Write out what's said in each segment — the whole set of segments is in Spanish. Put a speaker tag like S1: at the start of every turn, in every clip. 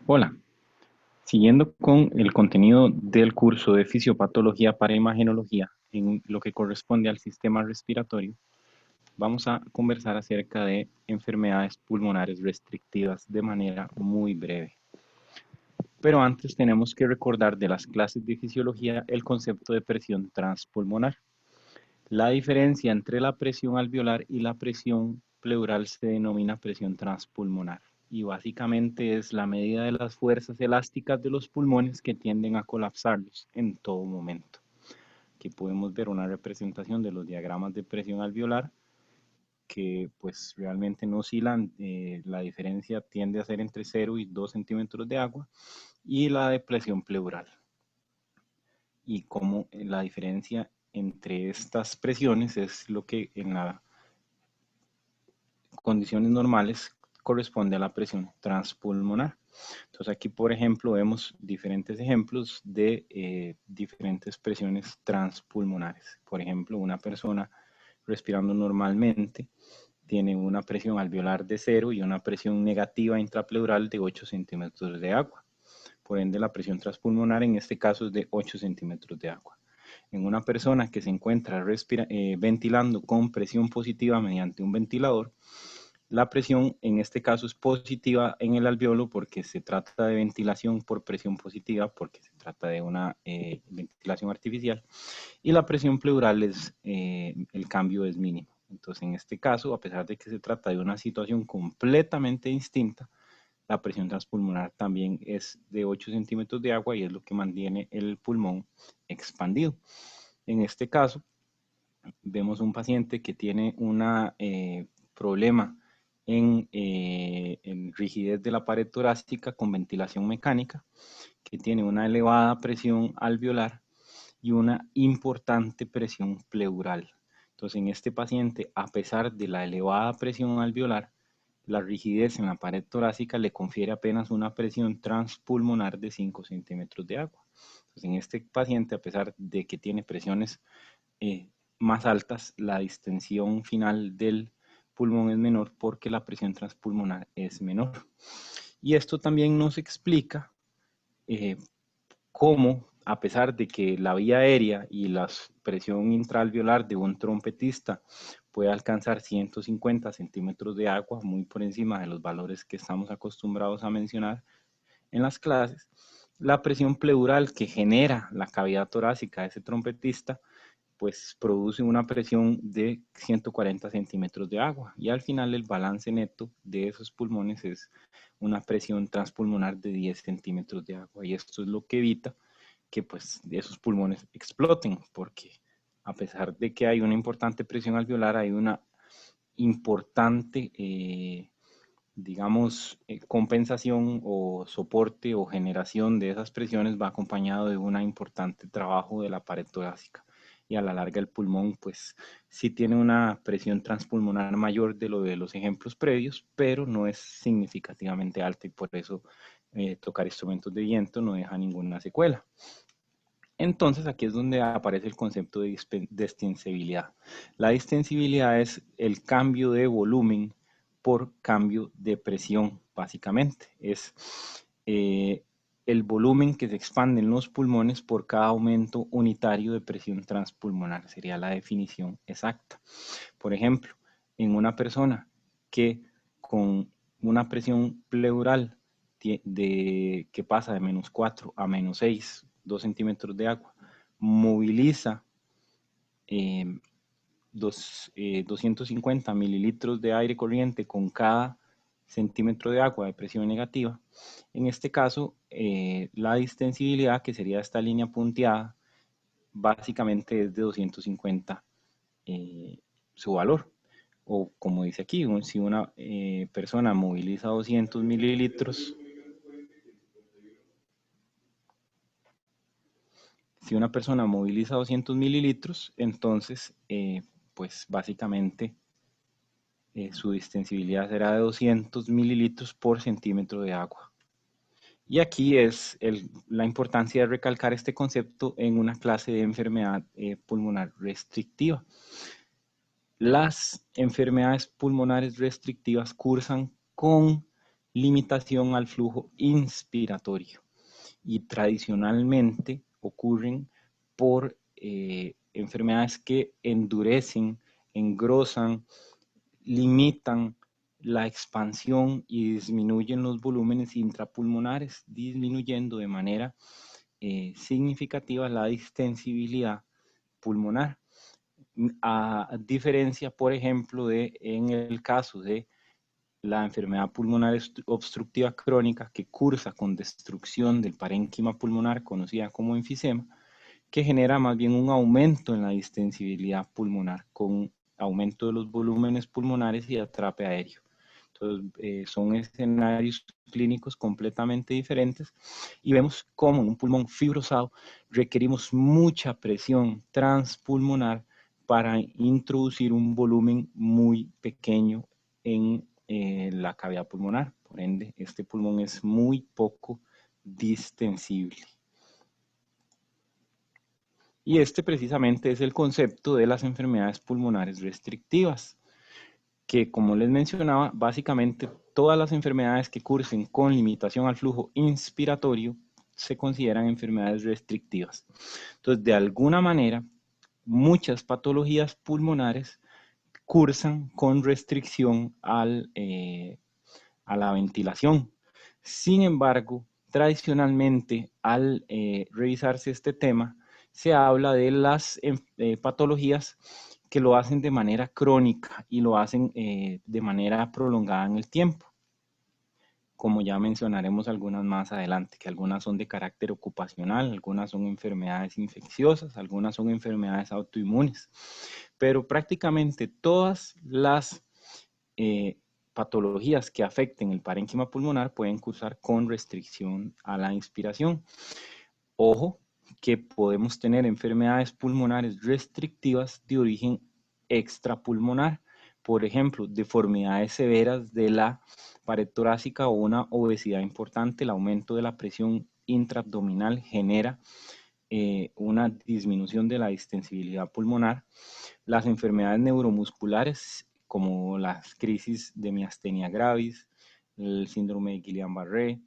S1: Hola, siguiendo con el contenido del curso de Fisiopatología para Imagenología en lo que corresponde al sistema respiratorio, vamos a conversar acerca de enfermedades pulmonares restrictivas de manera muy breve. Pero antes tenemos que recordar de las clases de fisiología el concepto de presión transpulmonar. La diferencia entre la presión alveolar y la presión pleural se denomina presión transpulmonar y básicamente es la medida de las fuerzas elásticas de los pulmones que tienden a colapsarlos en todo momento. Aquí podemos ver una representación de los diagramas de presión alveolar que pues realmente no oscilan, la diferencia tiende a ser entre 0 y 2 centímetros de agua, y la de presión pleural. Y como la diferencia entre estas presiones es lo que en las condiciones normales corresponde a la presión transpulmonar. Entonces aquí, por ejemplo, vemos diferentes ejemplos de diferentes presiones transpulmonares. Por ejemplo, una persona respirando normalmente tiene una presión alveolar de 0 y una presión negativa intrapleural de 8 centímetros de agua. Por ende, la presión transpulmonar en este caso es de 8 centímetros de agua. En una persona que se encuentra ventilando con presión positiva mediante un ventilador, la presión en este caso es positiva en el alveolo porque se trata de ventilación por presión positiva, porque se trata de una ventilación artificial, y la presión pleural el cambio es mínimo. Entonces, en este caso, a pesar de que se trata de una situación completamente distinta, la presión transpulmonar también es de 8 centímetros de agua y es lo que mantiene el pulmón expandido. En este caso, vemos un paciente que tiene un problema en rigidez de la pared torácica con ventilación mecánica, que tiene una elevada presión alveolar y una importante presión pleural. Entonces, en este paciente, a pesar de la elevada presión alveolar, la rigidez en la pared torácica le confiere apenas una presión transpulmonar de 5 centímetros de agua. Entonces, en este paciente, a pesar de que tiene presiones eh, más altas, la distensión final del pulmón es menor porque la presión transpulmonar es menor. Y esto también nos explica eh, cómo, a pesar de que la vía aérea y la presión intraalveolar de un trompetista puede alcanzar 150 centímetros de agua, muy por encima de los valores que estamos acostumbrados a mencionar en las clases, la presión pleural que genera la cavidad torácica de ese trompetista pues produce una presión de 140 centímetros de agua y al final el balance neto de esos pulmones es una presión transpulmonar de 10 centímetros de agua, y esto es lo que evita que pues esos pulmones exploten, porque a pesar de que hay una importante presión alveolar, hay una importante digamos, compensación o soporte o generación de esas presiones va acompañado de un importante trabajo de la pared torácica. Y a la larga el pulmón, pues, sí tiene una presión transpulmonar mayor de lo de los ejemplos previos, pero no es significativamente alta y por eso tocar instrumentos de viento no deja ninguna secuela. Entonces aquí es donde aparece el concepto de distensibilidad. La distensibilidad es el cambio de volumen por cambio de presión, básicamente. Es eh, el volumen que se expande en los pulmones por cada aumento unitario de presión transpulmonar. Sería la definición exacta. Por ejemplo, en una persona que con una presión pleural que pasa de -4 a -6, 2 centímetros de agua, moviliza eh, 250 mililitros de aire corriente con cada centímetro de agua de presión negativa. En este caso, la distensibilidad, que sería esta línea punteada, básicamente es de 250 su valor. O como dice aquí, si una persona moviliza 200 mililitros, si una persona moviliza 200 mililitros, entonces, pues básicamente su distensibilidad será de 200 mililitros por centímetro de agua. Y aquí es la importancia de recalcar este concepto en una clase de enfermedad pulmonar restrictiva. Las enfermedades pulmonares restrictivas cursan con limitación al flujo inspiratorio y tradicionalmente ocurren por enfermedades que endurecen, engrosan, limitan la expansión y disminuyen los volúmenes intrapulmonares, disminuyendo de manera significativa la distensibilidad pulmonar. A diferencia, por ejemplo, en el caso de la enfermedad pulmonar obstructiva crónica que cursa con destrucción del parénquima pulmonar, conocida como enfisema, que genera más bien un aumento en la distensibilidad pulmonar con aumento de los volúmenes pulmonares y atrape aéreo. Entonces, son escenarios clínicos completamente diferentes y vemos cómo en un pulmón fibrosado requerimos mucha presión transpulmonar para introducir un volumen muy pequeño en la cavidad pulmonar. Por ende, este pulmón es muy poco distensible. Y este precisamente es el concepto de las enfermedades pulmonares restrictivas, que como les mencionaba, básicamente todas las enfermedades que cursen con limitación al flujo inspiratorio se consideran enfermedades restrictivas. Entonces, de alguna manera, muchas patologías pulmonares cursan con restricción a la ventilación. Sin embargo, tradicionalmente, al revisarse este tema, se habla de las patologías que lo hacen de manera crónica y lo hacen de manera prolongada en el tiempo. Como ya mencionaremos algunas más adelante, que algunas son de carácter ocupacional, algunas son enfermedades infecciosas, algunas son enfermedades autoinmunes. Pero prácticamente todas las patologías que afecten el parénquima pulmonar pueden cursar con restricción a la inspiración. Ojo, que podemos tener enfermedades pulmonares restrictivas de origen extrapulmonar, por ejemplo, deformidades severas de la pared torácica o una obesidad importante. El aumento de la presión intraabdominal genera una disminución de la distensibilidad pulmonar. Las enfermedades neuromusculares, como las crisis de miastenia gravis, el síndrome de Guillain-Barré,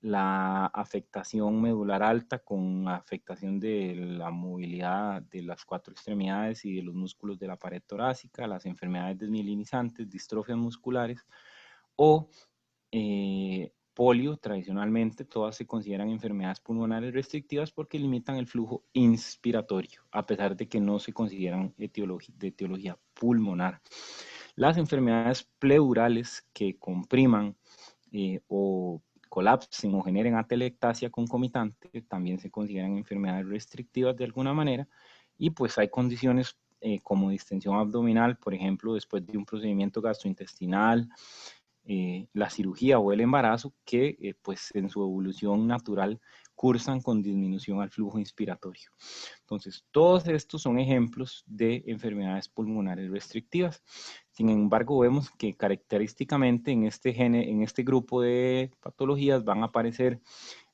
S1: la afectación medular alta con afectación de la movilidad de las cuatro extremidades y de los músculos de la pared torácica, las enfermedades desmielinizantes, distrofias musculares o polio. Tradicionalmente todas se consideran enfermedades pulmonares restrictivas porque limitan el flujo inspiratorio, a pesar de que no se consideran de etiología pulmonar. Las enfermedades pleurales que compriman o colapsen o generen atelectasia concomitante también se consideran enfermedades restrictivas de alguna manera, y pues hay condiciones como distensión abdominal, por ejemplo, después de un procedimiento gastrointestinal, la cirugía o el embarazo, que pues en su evolución natural cursan con disminución al flujo inspiratorio. Entonces, todos estos son ejemplos de enfermedades pulmonares restrictivas. Sin embargo, vemos que característicamente en este grupo de patologías van a aparecer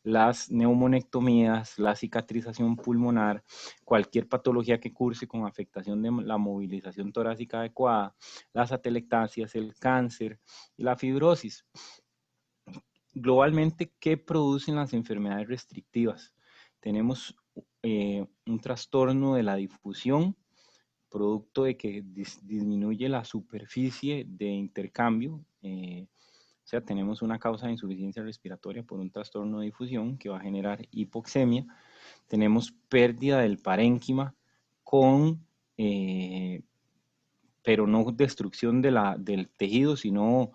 S1: las neumonectomías, la cicatrización pulmonar, cualquier patología que curse con afectación de la movilización torácica adecuada, las atelectasias, el cáncer y la fibrosis. Globalmente, ¿qué producen las enfermedades restrictivas? Tenemos un trastorno de la difusión, producto de que disminuye la superficie de intercambio. O sea, tenemos una causa de insuficiencia respiratoria por un trastorno de difusión que va a generar hipoxemia. Tenemos pérdida del parénquima pero no destrucción del tejido, sino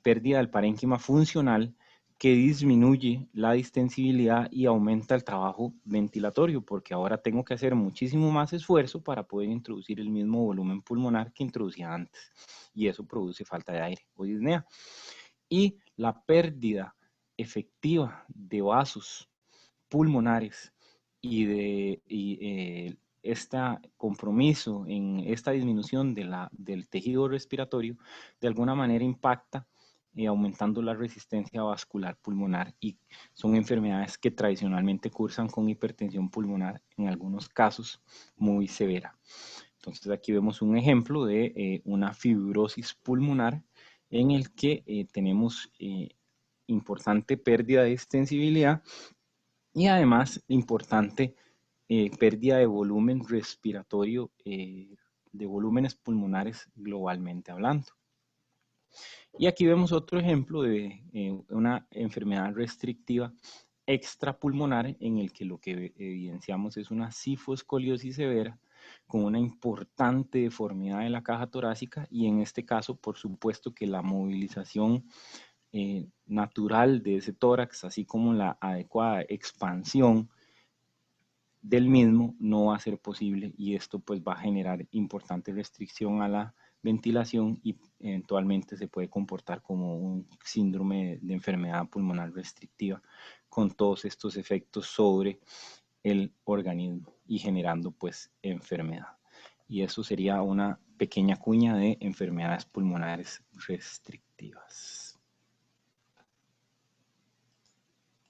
S1: pérdida del parénquima funcional, que disminuye la distensibilidad y aumenta el trabajo ventilatorio, porque ahora tengo que hacer muchísimo más esfuerzo para poder introducir el mismo volumen pulmonar que introducía antes, y eso produce falta de aire o disnea. Y la pérdida efectiva de vasos pulmonares y este compromiso en esta disminución del tejido respiratorio de alguna manera impacta aumentando la resistencia vascular pulmonar, y son enfermedades que tradicionalmente cursan con hipertensión pulmonar, en algunos casos muy severa. Entonces aquí vemos un ejemplo de una fibrosis pulmonar en el que tenemos importante pérdida de extensibilidad y además importante pérdida de volumen respiratorio, de volúmenes pulmonares globalmente hablando. Y aquí vemos otro ejemplo de una enfermedad restrictiva extrapulmonar en el que lo que evidenciamos es una sifoscoliosis severa con una importante deformidad de la caja torácica y en este caso, por supuesto que la movilización natural de ese tórax, así como la adecuada expansión del mismo no va a ser posible y esto pues va a generar importante restricción a la ventilación y eventualmente se puede comportar como un síndrome de enfermedad pulmonar restrictiva con todos estos efectos sobre el organismo y generando pues enfermedad. Y eso sería una pequeña cuña de enfermedades pulmonares restrictivas.